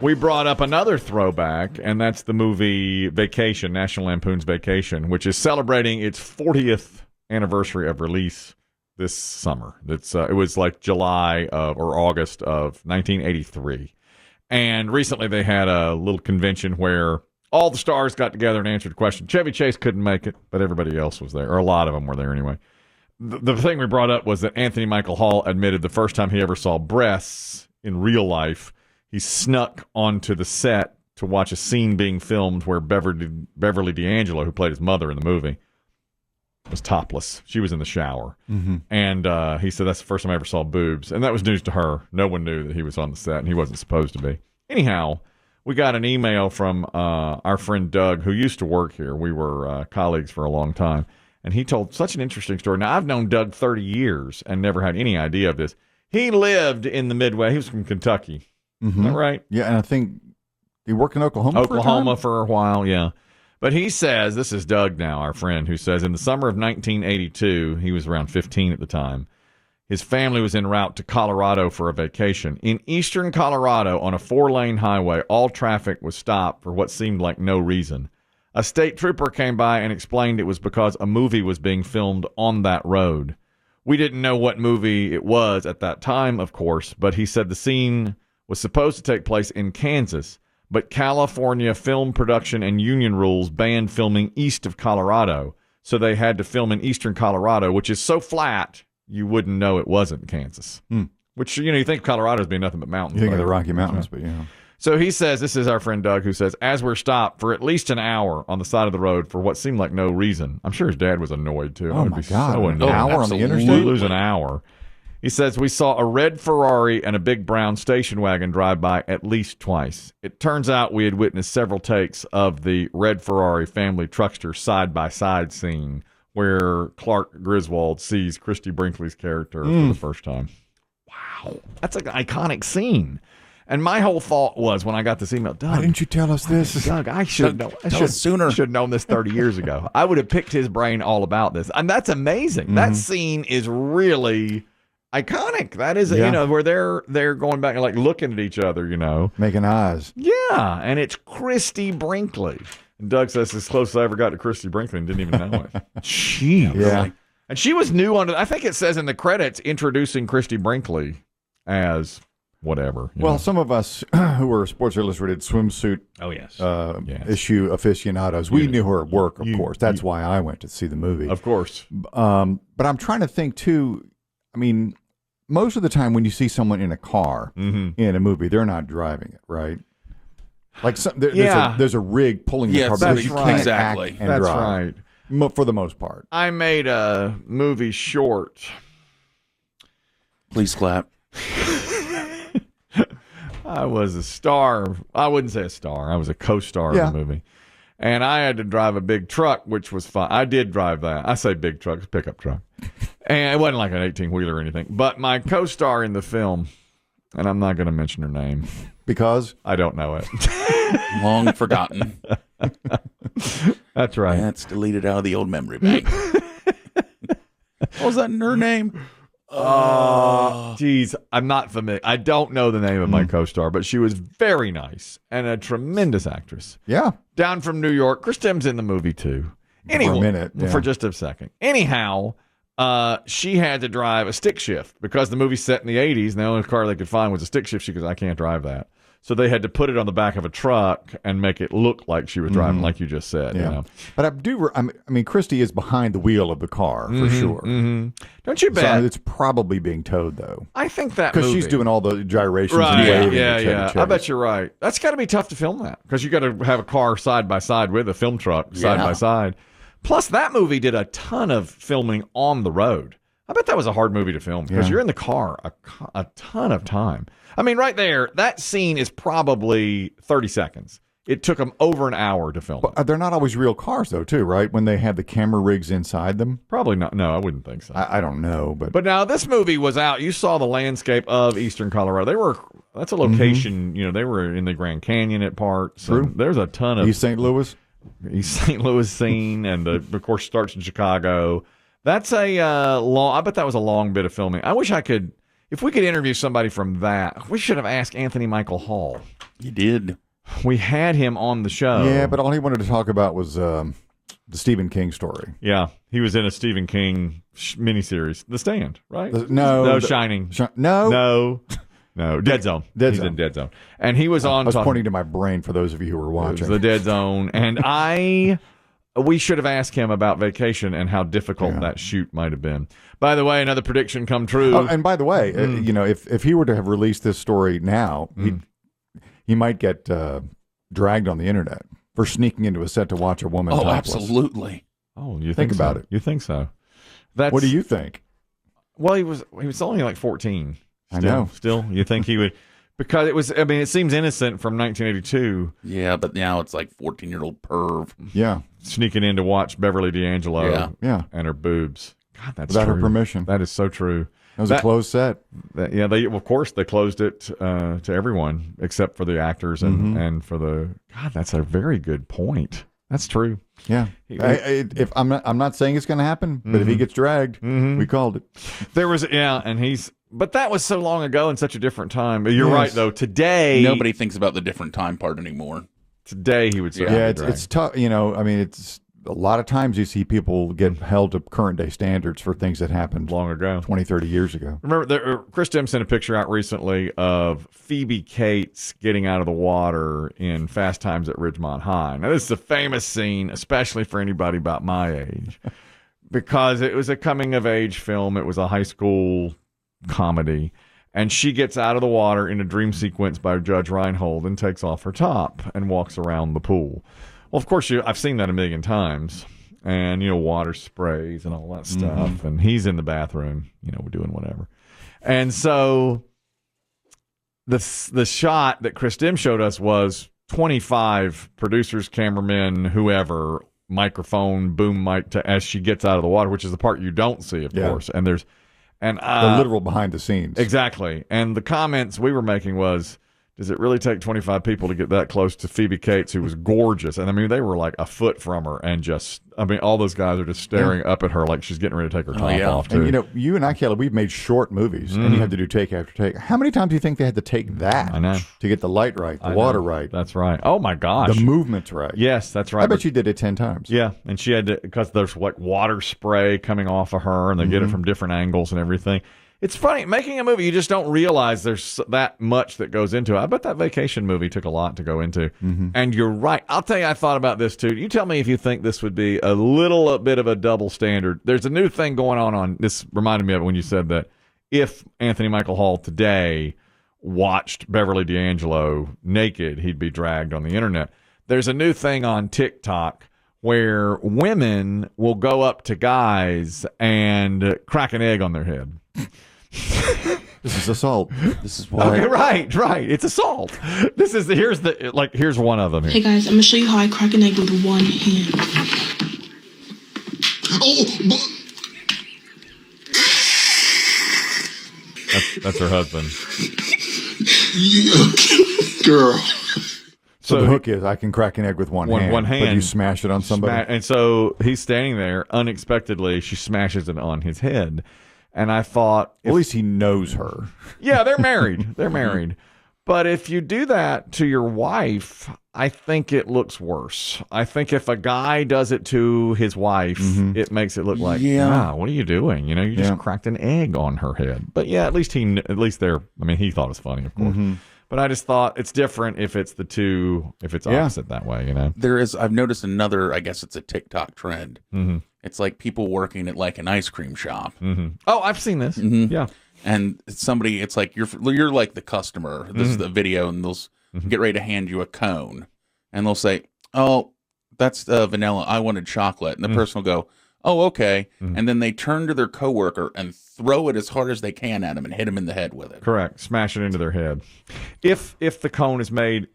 we brought up another throwback, and that's the movie Vacation, National Lampoon's Vacation, which is celebrating its 40th anniversary of release this summer. It was like July or August of 1983. And recently they had a little convention where all the stars got together and answered a question. Chevy Chase couldn't make it, but everybody else was there, or a lot of them were there anyway. The thing we brought up was that Anthony Michael Hall admitted the first time he ever saw breasts in real life, he snuck onto the set to watch a scene being filmed where Beverly D'Angelo, who played his mother in the movie, was topless. She was in the shower. Mm-hmm. And he said, that's the first time I ever saw boobs. And that was news to her. No one knew that he was on the set, and he wasn't supposed to be. Anyhow, we got an email from our friend Doug, who used to work here. We were colleagues for a long time. And he told such an interesting story. Now, I've known Doug 30 years and never had any idea of this. He lived in the Midwest. He was from Kentucky. Mm-hmm. Is that right? Yeah, and I think he worked in Oklahoma for a while, yeah. But he says, this is Doug now, our friend, who says in the summer of 1982, he was around 15 at the time, his family was en route to Colorado for a vacation. In eastern Colorado, on a 4-lane highway, all traffic was stopped for what seemed like no reason. A state trooper came by and explained it was because a movie was being filmed on that road. We didn't know what movie it was at that time, of course, but he said the scene was supposed to take place in Kansas, but California film production and union rules banned filming east of Colorado, so they had to film in eastern Colorado, which is so flat you wouldn't know it wasn't Kansas. Which, you think Colorado's being nothing but mountains. You think of the Rocky Mountains, but yeah. So he says, this is our friend Doug, who says, as we're stopped for at least an hour on the side of the road for what seemed like no reason. I'm sure his dad was annoyed, too. Oh, my God. So an hour on the interstate? Lose an hour. He says, we saw a red Ferrari and a big brown station wagon drive by at least twice. It turns out we had witnessed several takes of the red Ferrari family truckster side-by-side scene where Clark Griswold sees Christy Brinkley's character for the first time. Wow. That's an iconic scene. And my whole thought was when I got this email, Doug, why didn't you tell us this? Doug, I should know. I should have known this 30 years ago. I would have picked his brain all about this. And that's amazing. Mm-hmm. That scene is really iconic. That is, where they're going back and like looking at each other, making eyes. Yeah, and it's Christy Brinkley. And Doug says, as close as I ever got to Christy Brinkley and didn't even know it. Jeez. Yeah. And she was new on it. I think it says in the credits introducing Christy Brinkley as whatever. Well, some of us who were Sports Illustrated swimsuit issue aficionados, we knew her work, of course. That's why I went to see the movie. Of course. But I'm trying to think, too, I mean, most of the time when you see someone in a car in a movie, they're not driving it, right? Like there's a rig pulling the car, but you can't act and That's drive. Right. For the most part. I made a movie short. Please clap. I was a star. I wouldn't say a star. I was a co-star in the movie. And I had to drive a big truck, which was fun. I did drive that. I say big truck, it's a pickup truck. And it wasn't like an 18-wheeler or anything. But my co-star in the film, and I'm not going to mention her name. Because? I don't know it. Long forgotten. That's right. That's deleted out of the old memory bank. What was that in her name? Geez, I'm not familiar. I don't know the name of my co-star, but she was very nice and a tremendous actress. Yeah. Down from New York. Chris Demm's in the movie, too. Anyway, for a minute. Yeah. For just a second. Anyhow, she had to drive a stick shift because the movie's set in the 80s, and the only car they could find was a stick shift. She goes, I can't drive that. So they had to put it on the back of a truck and make it look like she was driving, like you just said. Yeah. But I mean, Christy is behind the wheel of the car, for sure. Mm-hmm. Don't you bet? So it's probably being towed, though. I think that because she's doing all the gyrations right. and waving. Yeah. I bet you're right. That's got to be tough to film that because you got to have a car side by side with a film truck side by side. Plus, that movie did a ton of filming on the road. I bet that was a hard movie to film because you're in the car a ton of time. I mean, right there, that scene is probably 30 seconds. It took them over an hour to film. But they're not always real cars, though, too, right? When they have the camera rigs inside them? Probably not. No, I wouldn't think so. I don't know. But now, this movie was out. You saw the landscape of eastern Colorado. That's a location, they were in the Grand Canyon at parts. True. There's a ton of... East St. Louis scene, and of course starts in Chicago. That's I bet that was a long bit of filming. I wish if we could interview somebody from that. We should have asked Anthony Michael Hall. You did. We had him on the show. Yeah, but all he wanted to talk about was the Stephen King story. Yeah, he was in a Stephen King miniseries, The Stand, right? Shining. No, Dead Zone. He's in Dead Zone, and he was on. I was pointing to my brain for those of you who were watching. The Dead Zone, and we should have asked him about Vacation and how difficult that shoot might have been. By the way, another prediction come true. Oh, and by the way, if he were to have released this story now, he might get dragged on the internet for sneaking into a set to watch a woman topless. Absolutely. Oh, you think about it? it? You think so? What do you think? Well, he was only like 14. I know. Still, you think he would? Because it was. I mean, it seems innocent from 1982. Yeah, but now it's like 14-year-old perv. Yeah, sneaking in to watch Beverly D'Angelo. Yeah, and her boobs. God, that's without true. her permission. That is so true. It was a closed set. Of course, they closed it to everyone except for the actors and for the. God, that's a very good point. That's true. Yeah. If I'm not saying it's going to happen, but if he gets dragged, we called it. There was but that was so long ago in such a different time. But you're right though. Today, nobody thinks about the different time part anymore. Today, he would say, it's tough. I mean, it's. A lot of times you see people get held to current day standards for things that happened long ago, 20, 30 years ago. Remember, Chris Demm sent a picture out recently of Phoebe Cates getting out of the water in Fast Times at Ridgemont High. Now, this is a famous scene, especially for anybody about my age, because it was a coming-of-age film. It was a high school comedy. And she gets out of the water in a dream sequence by Judge Reinhold and takes off her top and walks around the pool. Well, of course, I've seen that a million times, and water sprays and all that stuff, and he's in the bathroom, doing whatever, and so the shot that Chris Demm showed us was 25 producers, cameramen, whoever, microphone, boom mic as she gets out of the water, which is the part you don't see, of course, and there's the literal behind the scenes, exactly, and the comments we were making was. Does it really take 25 people to get that close to Phoebe Cates, who was gorgeous? And I mean, they were like a foot from her, and all those guys are just staring up at her like she's getting ready to take her top off. Too. And you and I, Kelly, we've made short movies, and you have to do take after take. How many times do you think they had to take that? I know. To get the light right, the water right? That's right. Oh my gosh, the movement's right. Yes, that's right. I bet you did it 10 times. Yeah, and she had to, because there's like water spray coming off of her, and they get it from different angles and everything. It's funny, making a movie, you just don't realize there's that much that goes into it. I bet that Vacation movie took a lot to go into. And you're right. I'll tell you, I thought about this too. You tell me if you think this would be a little bit of a double standard. There's a new thing going on. This reminded me of it when you said that if Anthony Michael Hall today watched Beverly D'Angelo naked, he'd be dragged on the internet. There's a new thing on TikTok where women will go up to guys and crack an egg on their head. This is assault. This is why. Okay, right. It's assault. Here's one of them here. Hey guys, I'm gonna show you how I crack an egg with one hand. That's her husband. Girl. So the hook is I can crack an egg with one hand. One hand. But you smash it on somebody. And so he's standing there. Unexpectedly, she smashes it on his head. And I thought... At least he knows her. Yeah, they're married. They're married. But if you do that to your wife, I think it looks worse. I think if a guy does it to his wife, it makes it look like, what are you doing? You just cracked an egg on her head. But yeah, at least he thought it was funny, of course. But I just thought it's different if it's opposite that way, I've noticed another, I guess it's a TikTok trend. It's like people working at like an ice cream shop. Oh, I've seen this. Yeah. And it's like you're like the customer. This is the video, and they'll get ready to hand you a cone, and they'll say, "Oh, that's vanilla. I wanted chocolate." And the person will go, "Oh, okay." And then they turn to their coworker and throw it as hard as they can at him and hit him in the head with it. Correct. Smash it into their head. If the cone is made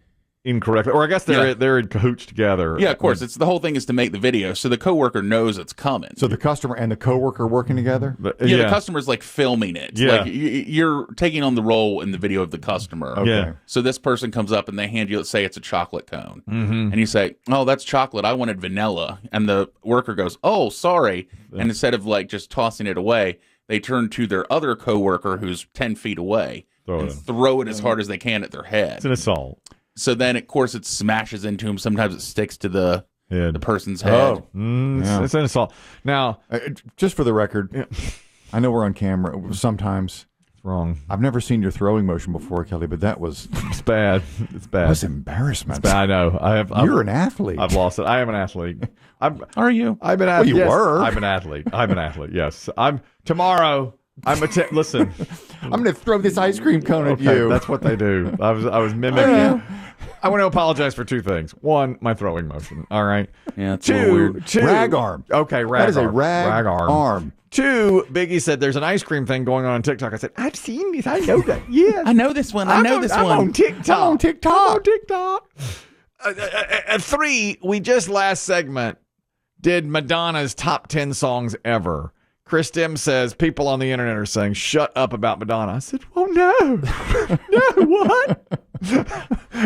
incorrectly, or I guess they're in cahoots together. Yeah, of course. It's the whole thing is to make the video so the coworker knows it's coming. So the customer and the coworker working together? The customer's like filming it. Yeah. Like you're taking on the role in the video of the customer. Okay. Yeah. So this person comes up and they hand you, let's say it's a chocolate cone. And you say, "Oh, that's chocolate. I wanted vanilla." And the worker goes, "Oh, sorry." And instead of like just tossing it away, they turn to their other coworker who's 10 feet away and throw it as hard as they can at their head. It's an assault. So then, of course, it smashes into him. Sometimes it sticks to the person's head. Oh, it's an assault. Now, just for the record, I know we're on camera. Sometimes it's wrong. I've never seen your throwing motion before, Kelly, but that was It's bad. It's bad. that was embarrassment. It's bad. I know. You're an athlete. I've lost it. I am an athlete. Are you? I'm an Well, athlete. you Yes, were. I'm an athlete. I'm an athlete. Yes. Tomorrow. Listen. I'm going to throw this ice cream cone at you. That's what they do. I was mimicking. I want to apologize for two things. One, my throwing motion. All right. Yeah, it's a little weird. Two. Rag arm. Okay, rag That is arm. a rag arm. Two, Biggie said there's an ice cream thing going on TikTok. I said, I've seen this. I know that. Yes. I know this one. I'm on TikTok. I'm on TikTok. Three, we just last segment did Madonna's top 10 songs ever. Chris Demm says people on the internet are saying, shut up about Madonna. I said, oh, no. No, what?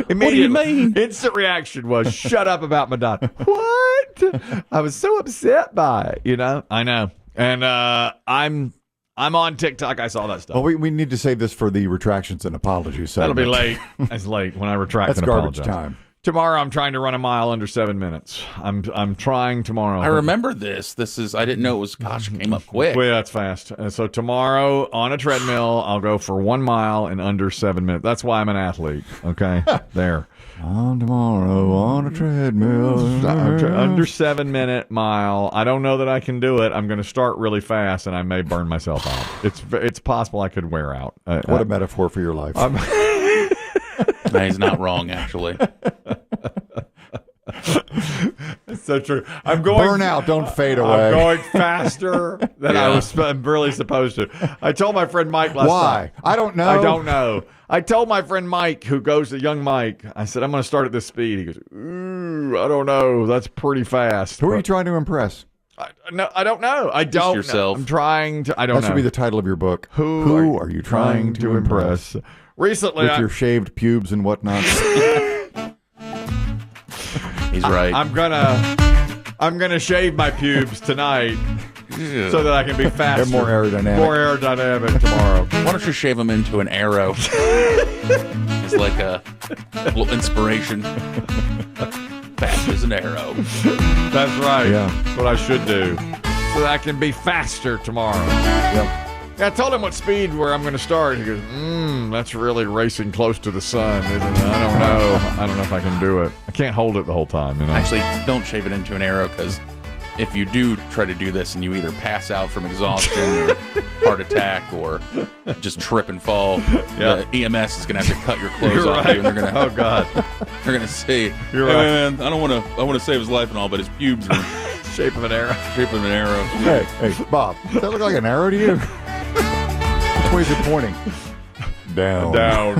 What do you mean? Instant reaction was, shut up about Madonna. What? I was so upset by it, you know? I know. And I'm on TikTok. I saw that stuff. Well, we need to save this for the retractions and apologies. That'll segment. be late. It's late when I retract That's and garbage apologize. time. Tomorrow, I'm trying to run a mile under 7 minutes. I'm trying tomorrow. I remember this. I didn't know it was, it came up quick. Well, that's fast. So tomorrow on a treadmill, I'll go for 1 mile in under 7 minutes. That's why I'm an athlete. Okay, there. On tomorrow on a treadmill. Under 7 minute mile. I don't know that I can do it. I'm going to start really fast, and I may burn myself out. It's possible I could wear out. What a metaphor for your life. No, he's not wrong, actually. It's so true. I'm going Burnout, don't fade away. I'm going faster than I'm really supposed to. I told my friend Mike last Why? night. I don't know. I don't know. I told my friend Mike, who goes to young Mike, I said, I'm going to start at this speed. He goes, ooh, I don't know. That's pretty fast. Who are you trying to impress? No, I don't know. I don't know. yourself. I'm trying to. I don't know. That should be the title of your book. Who are you trying to impress? Recently, With your shaved pubes and whatnot. He's right. I'm gonna shave my pubes tonight so that I can be faster. They're more aerodynamic. More aerodynamic tomorrow. Why don't you shave him into an arrow? It's like a little inspiration. Fast as an arrow. That's right. Yeah. That's what I should do. So that I can be faster tomorrow. Yep. Yeah, I told him what speed where I'm going to start. He goes, that's really racing close to the sun, isn't it? I don't know. I don't know if I can do it. I can't hold it the whole time, you know? Actually, don't shave it into an arrow, because if you do try to do this and you either pass out from exhaustion or heart attack or just trip and fall, the EMS is going to have to cut your clothes off you, and they're going to oh, God. they're going to say, You're hey, right. man, I want to save his life and all, but his pubes are Shape of an arrow. shape of an arrow. Hey, Bob, does that look like an arrow to you? Which way is it pointing? Down. Down.